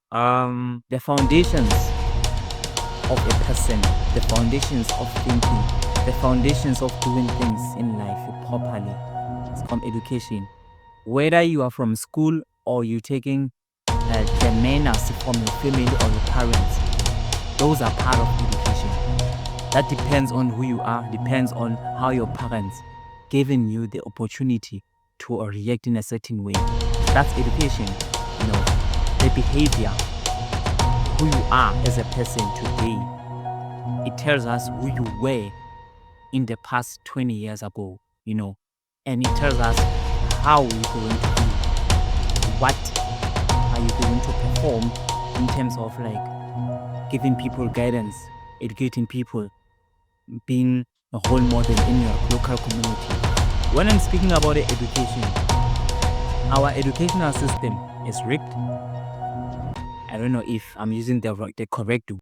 The foundations of a person, the foundations of thinking, the foundations of doing things in life properly. It's from education. Whether you are from school or you're taking the manners from your family or your parents, those are part of education. That depends on who you are, depends on how your parents giving you the opportunity to react in a certain way. That's education. The behavior, who you are as a person today, it tells us who you were in the past 20 years ago, and it tells us how you're going to be, what are you going to perform in terms of like giving people guidance, educating people, being a role model in your local community. When I'm speaking about the education, our educational system is rigged. I don't know if I'm using the correct word.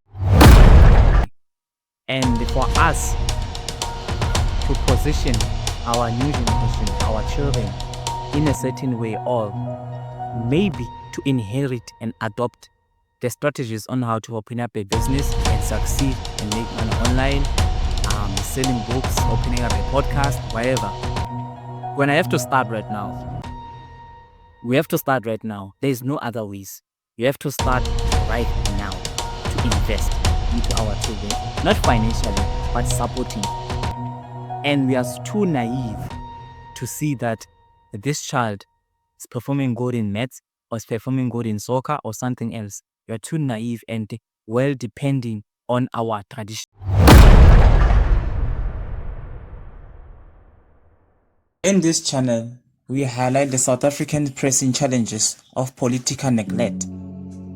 And for us to position our new generation, our children, in a certain way, or maybe to inherit and adopt the strategies on how to open up a business and succeed and make money online, selling books, opening up a podcast, whatever. When I have to start right now, we have to start right now. There's no other ways. You have to start right now to invest into our children, not financially, but supporting. And we are too naive to see that this child is performing good in maths or is performing good in soccer or something else. We are too naive and well depending on our tradition. In this channel, we highlight the South African pressing challenges of political neglect,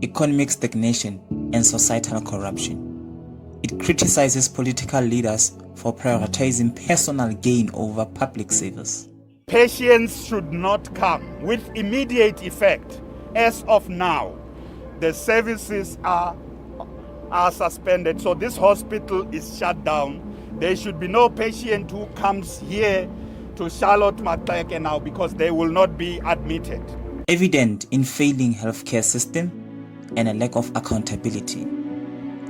economic stagnation, and societal corruption. It criticizes political leaders for prioritizing personal gain over public service. Patients should not come with immediate effect. As of now, the services are suspended, so this hospital is shut down. There should be no patient who comes here to Charlotte Maxeke now because they will not be admitted. Evident in failing healthcare system and a lack of accountability.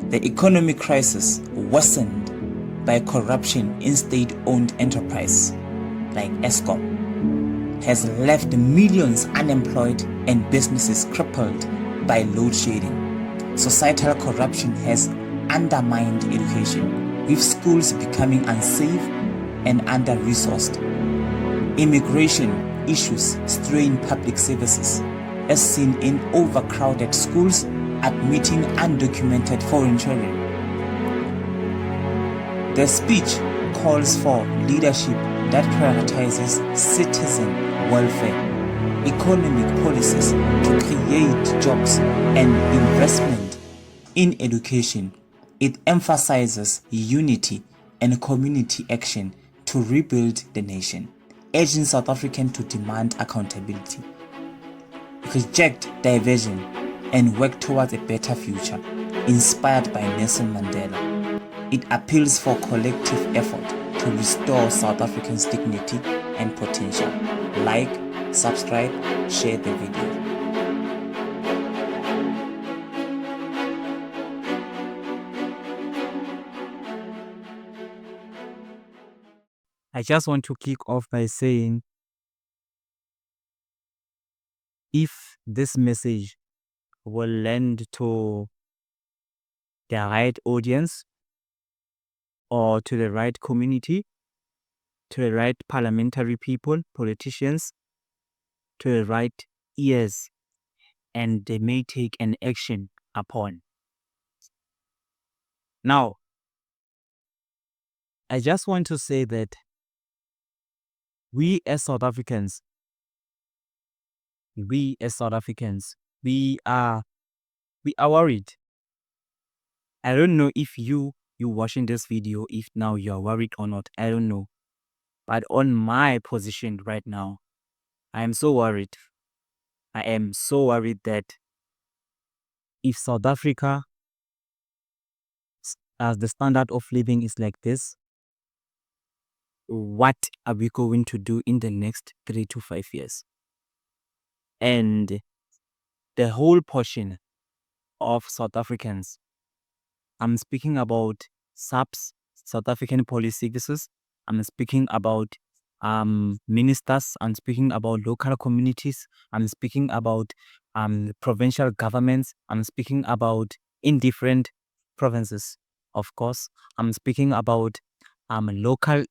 The economic crisis worsened by corruption in state-owned enterprise like Eskom has left millions unemployed and businesses crippled by load shedding. Societal corruption has undermined education, with schools becoming unsafe and under-resourced. Immigration issues strain public services, as seen in overcrowded schools admitting undocumented foreign children. The speech calls for leadership that prioritizes citizen welfare, economic policies to create jobs, and investment in education. It emphasizes unity and community action to rebuild the nation, urging South Africans to demand accountability, reject diversion, and work towards a better future, inspired by Nelson Mandela. It appeals for collective effort to restore South Africans' dignity and potential. Like, subscribe, share the video. I just want to kick off by saying, if this message will land to the right audience or to the right community, to the right parliamentary people, politicians, to the right ears, and they may take an action upon. Now, I just want to say that we as South Africans, we are worried. I don't know if you watching this video, if now you are worried or not, I don't know. But on my position right now, I am so worried. I am so worried that if South Africa, as the standard of living is like this, what are we going to do in the next 3 to 5 years? And the whole portion of South Africans. I'm speaking about SAPS, South African Police Services. I'm speaking about ministers. I'm speaking about local communities. I'm speaking about provincial governments. I'm speaking about in different provinces, of course. I'm speaking about local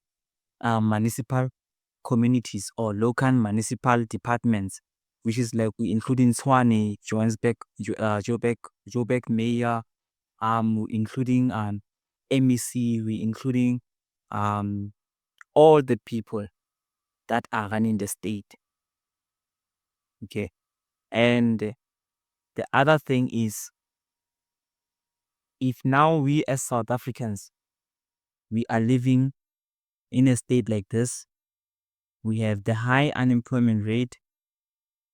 municipal communities or local municipal departments, which is like we including Tshwane, Johannesburg, Joburg Mayor, including MEC, we including all the people that are running the state. Okay. And the other thing is, if now we as South Africans, we are living in a state like this, we have the high unemployment rate,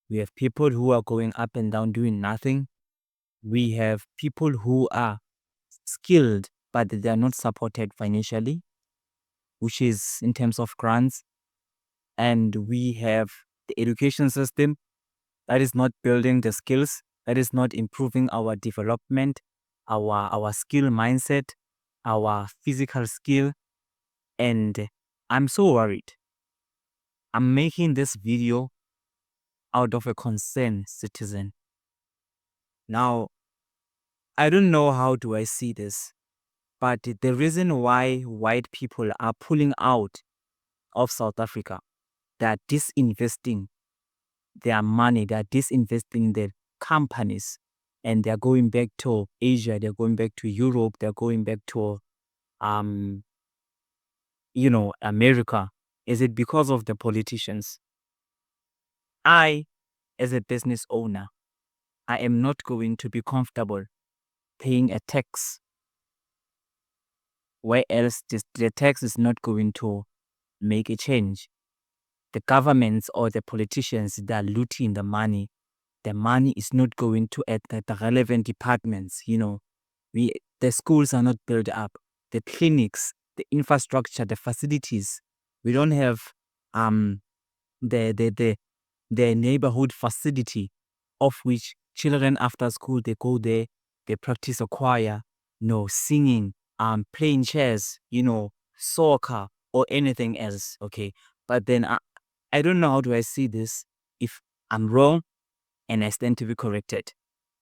we have people who are going up and down doing nothing, we have people who are skilled but they are not supported financially, which is in terms of grants, and we have the education system that is not building the skills, that is not improving our development, our skill mindset, our physical skill. And I'm so worried. I'm making this video out of a concerned citizen. Now, I don't know how do I see this, but the reason why white people are pulling out of South Africa, they are disinvesting their money, they are disinvesting their companies, and they're going back to Asia, they're going back to Europe, they're going back to America. Is it because of the politicians? I, as a business owner, I am not going to be comfortable paying a tax where else the tax is not going to make a change. The governments or the politicians that are looting the money is not going to at the relevant departments. The schools are not built up, the clinics, the infrastructure, the facilities. We don't have the neighborhood facility of which children after school they go there, they practice a choir, singing, playing chess, soccer or anything else. Okay. But then I don't know how do I see this. If I'm wrong and I stand to be corrected,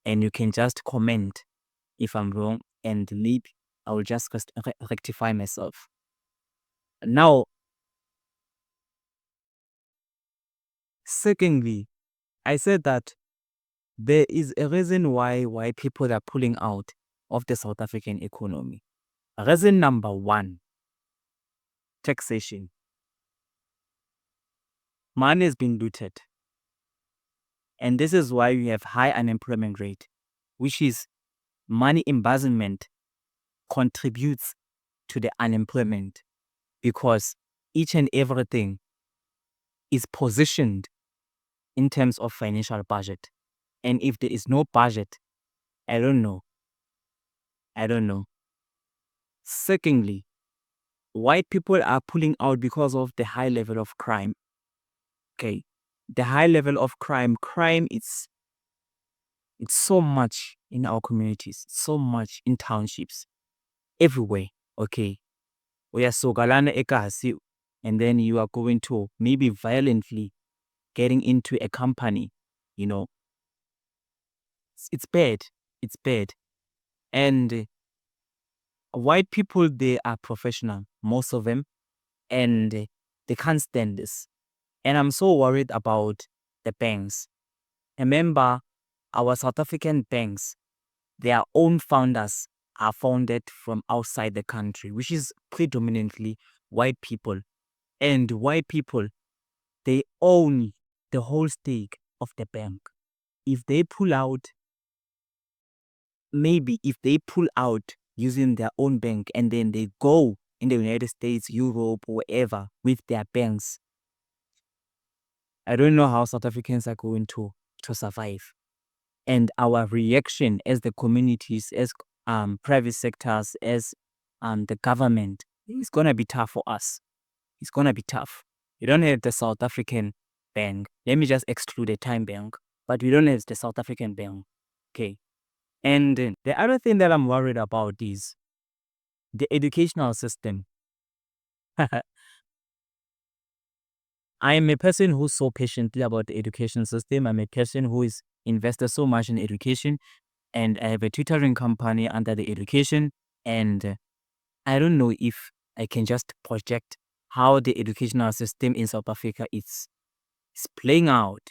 and you can just comment if I'm wrong, and maybe I will just rectify myself. Now, secondly, I said that there is a reason why people are pulling out of the South African economy. Reason number one, taxation. Money has been looted. And this is why we have high unemployment rate, which is money embezzlement contributes to the unemployment because each and everything is positioned in terms of financial budget. And if there is no budget, I don't know. Secondly, white people are pulling out because of the high level of crime. Okay. The high level of crime it's so much in our communities, so much in townships, everywhere. Okay. We are sogalana ekasi, and then you are going to maybe violently getting into a company, it's bad. It's bad. And white people, they are professional, most of them, and they can't stand this. And I'm so worried about the banks. Remember, our South African banks, their own founders are founded from outside the country, which is predominantly white people. And white people, they own the whole stake of the bank. If they pull out, using their own bank and then they go in the United States, Europe, wherever with their banks, I don't know how South Africans are going to survive. And our reaction as the communities, as private sectors, as the government, is going to be tough for us. It's going to be tough. You don't have the South African bank. Let me just exclude the Time Bank. But we don't have the South African bank. Okay. And the other thing that I'm worried about is the educational system. I am a person who's so passionate about the education system. I'm a person who is invested so much in education, and I have a tutoring company under the education. And I don't know if I can just project how the educational system in South Africa is playing out.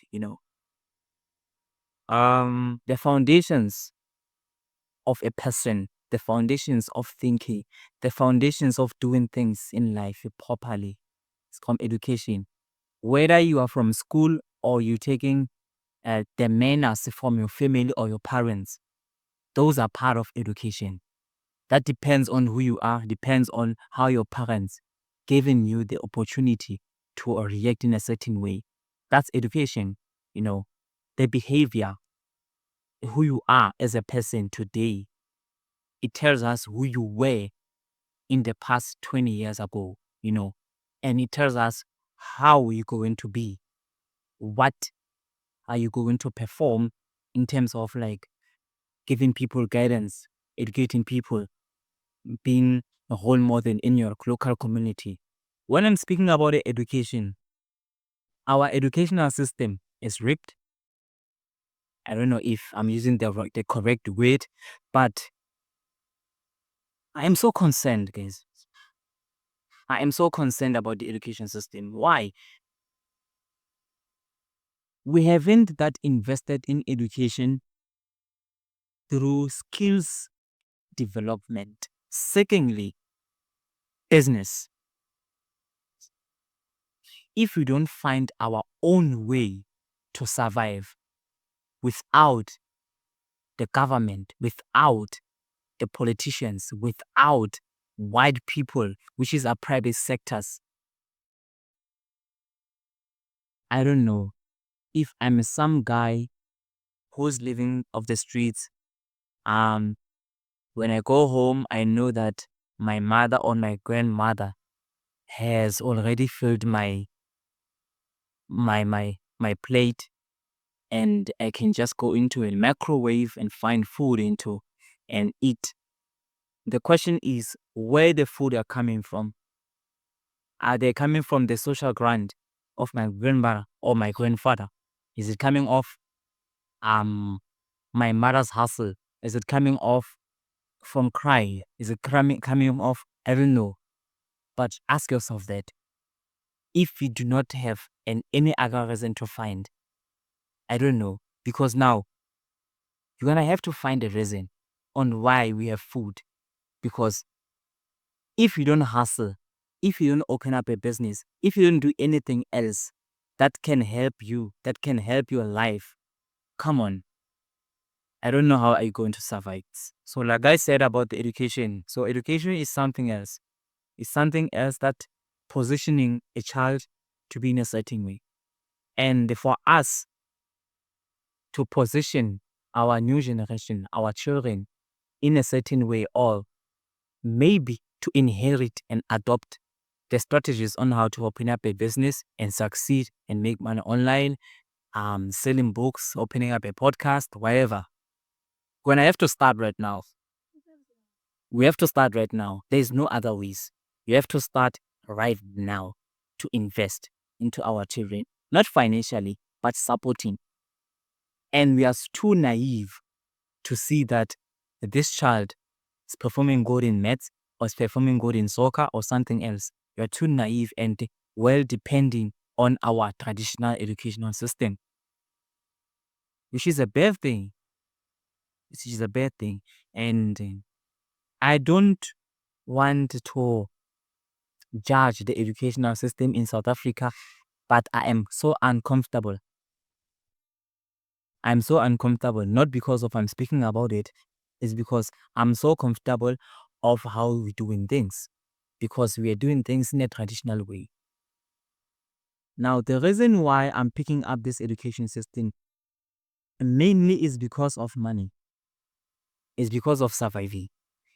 The foundations of a person, the foundations of thinking, the foundations of doing things in life properly. It's called education. Whether you are from school or you're taking the manners from your family or your parents, those are part of education. That depends on who you are, depends on how your parents giving you the opportunity to react in a certain way. That's education. The behavior, who you are as a person today, it tells us who you were in the past 20 years ago, and it tells us how you're going to be, what are you going to perform in terms of like giving people guidance, educating people, being a role model in your local community. When I'm speaking about the education, our educational system is rigged. I don't know if I'm using the correct word, but I am so concerned, guys. I am so concerned about the education system. Why? We haven't that invested in education through skills development. Secondly, business. If we don't find our own way to survive without the government, without the politicians, without white people, which is our private sectors, I don't know if I'm some guy who's living off the streets. When I go home, I know that my mother or my grandmother has already filled my plate, and I can just go into a microwave and find food into and eat. The question is where the food are coming from. Are they coming from the social grant of my grandmother or my grandfather? Is it coming off my mother's hustle? Is it coming off from cry? Is it coming off? I don't know. But ask yourself that. If we do not have any other reason to find, I don't know. Because now you're gonna have to find a reason on why we have food. Because if you don't hustle, if you don't open up a business, if you don't do anything else that can help you, that can help your life, come on. I don't know how are you going to survive. So like I said about the education, so education is something else. It's something else that positioning a child to be in a certain way. And for us to position our new generation, our children in a certain way, or maybe to inherit and adopt the strategies on how to open up a business and succeed and make money online, selling books, opening up a podcast, whatever. When I have to start right now, we have to start right now. There's no other ways. You have to start right now to invest into our children, not financially, but supporting. And we are too naive to see that this child is performing good in maths or is performing good in soccer or something else. You are too naive and well depending on our traditional educational system, which is a bad thing. Which is a bad thing. And I don't want to judge the educational system in South Africa, but I am so uncomfortable. I'm so uncomfortable, not because of I'm speaking about it, it's because I'm so comfortable of how we're doing things, because we are doing things in a traditional way. Now, the reason why I'm picking up this education system mainly is because of money. It's because of surviving.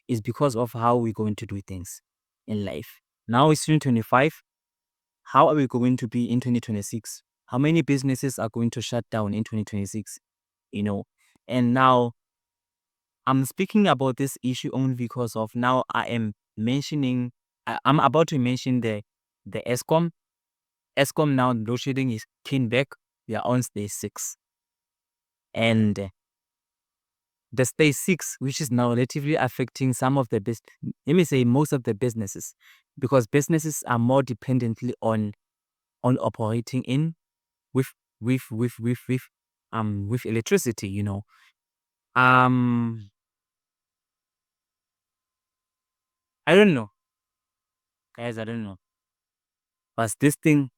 It's because of how we're going to do things in life. Now it's 2025. How are we going to be in 2026? How many businesses are going to shut down in 2026? And now I'm speaking about this issue only because of now I'm about to mention the ESCOM. ESCOM now load shedding is came back. We are on stage 6. And the stage 6, which is now relatively affecting some of the let me say most of the businesses, because businesses are more dependently on operating in with electricity, you know. I don't know, guys. I don't know, but this thing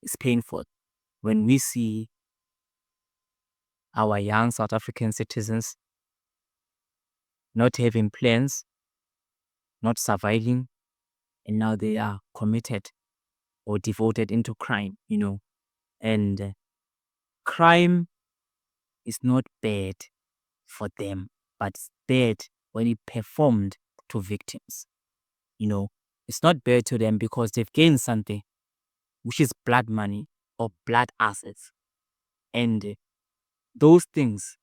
is painful when we see our young South African citizens not having plans, not surviving, and now they are committed or devoted into crime, you know. And crime is not bad for them, but it's bad when it performed to victims. You know, it's not bad to them because they've gained something, which is blood money or blood assets. And those things,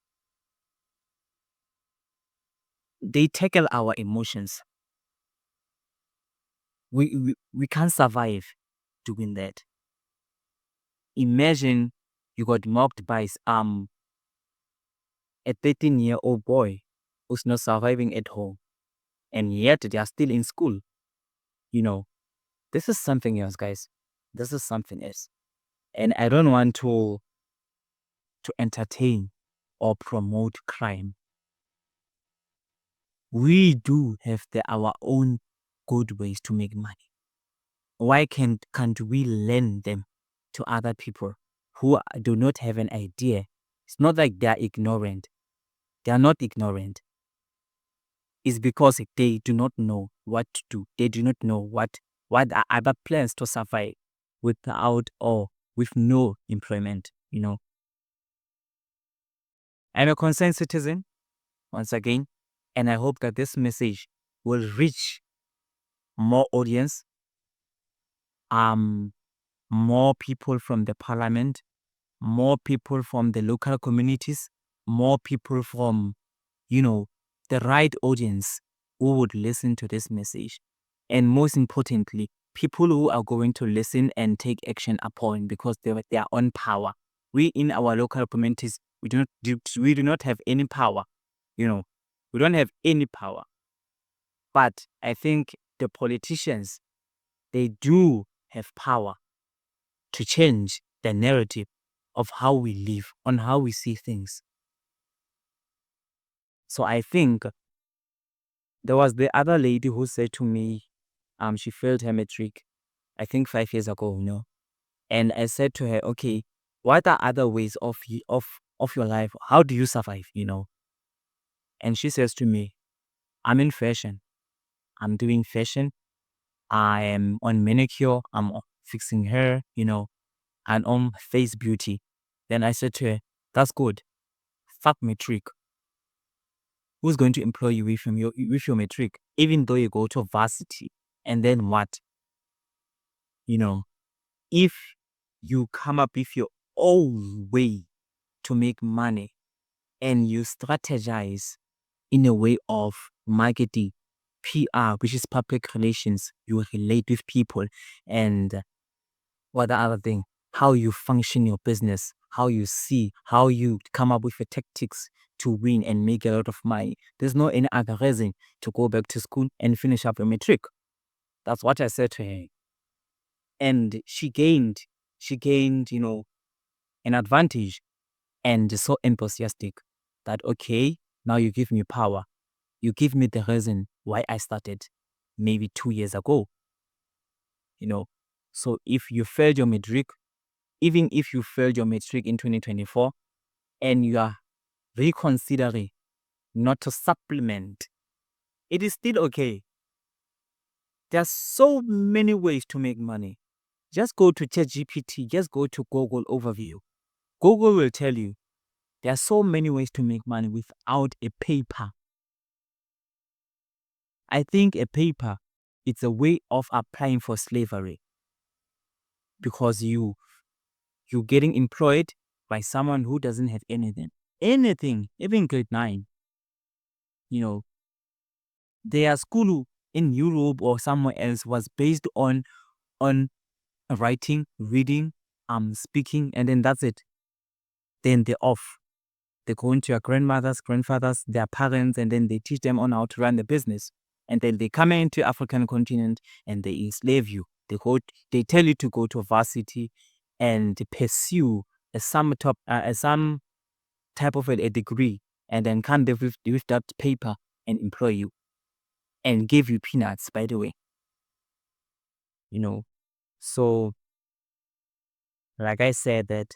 they tackle our emotions. We can't survive doing that. Imagine you got mocked by a 13-year-old boy who's not surviving at home, and yet they are still in school. You know, this is something else, guys. This is something else. And I don't want to entertain or promote crime. We do have our own good ways to make money. Why can't we lend them to other people who do not have an idea? It's not like they are ignorant. They are not ignorant. It's because they do not know what to do. They do not know what are other plans to survive without or with no employment, you know. I'm a concerned citizen, once again, and I hope that this message will reach more audience, more people from the parliament, more people from the local communities, more people from, you know, the right audience who would listen to this message. And most importantly, people who are going to listen and take action upon because they are on power. We in our local communities, we do not have any power, you know. We don't have any power. But I think the politicians, they do have power to change the narrative of how we live, on how we see things. So I think there was the other lady who said to me, she failed her matric, I think 5 years ago, you know. And I said to her, okay, what are other ways of your life? How do you survive, you know? And she says to me, I'm in fashion. I'm doing fashion. I am on manicure. I'm fixing hair, you know, and on face beauty. Then I said to her, that's good. Fuck matric. Who's going to employ you with your matric, even though you go to varsity? And then what? You know, if you come up with your own way to make money and you strategize in a way of marketing, PR, which is public relations, you relate with people, and what the other thing, how you function your business, how you see, how you come up with the tactics to win and make a lot of money. There's no any other reason to go back to school and finish up your matric. That's what I said to her. And she gained, you know, an advantage, and so enthusiastic that, okay, now you give me power. You give me the reason why I started maybe 2 years ago, you know. So if you failed your matric, even if you failed your matric in 2024 and you are reconsidering not to supplement, it is still okay. There are so many ways to make money. Just go to ChatGPT, just go to Google overview. Google will tell you there are so many ways to make money without a paper. I think a paper, it's a way of applying for slavery, because you're getting employed by someone who doesn't have anything, even grade 9. their school in Europe or somewhere else was based on writing, reading, speaking, and then that's it. Then they're off. They go into your grandfathers, their parents, and then they teach them on how to run the business. And then they come into African continent and they enslave you. They tell you to go to varsity and pursue some type of a degree, and then come there with that paper and employ you and give you peanuts, by the way. So like I said, that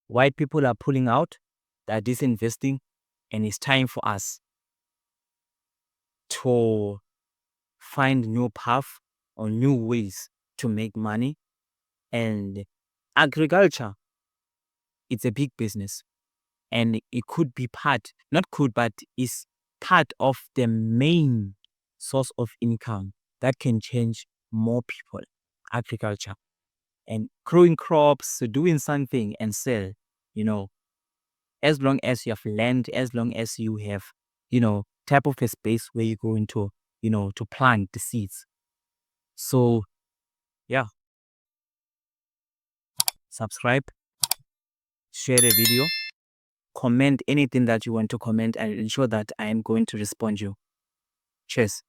white people are pulling out, they're disinvesting, and it's time for us to find new path or new ways to make money. And agriculture, it's a big business, and it could be but is part of the main source of income that can change more people. Agriculture and growing crops, doing something and sell, as long as you have land, as long as you have, type of a space where you're going to, to plant the seeds. So, yeah. Subscribe, share the video, comment anything that you want to comment, and ensure that I am going to respond you. Cheers.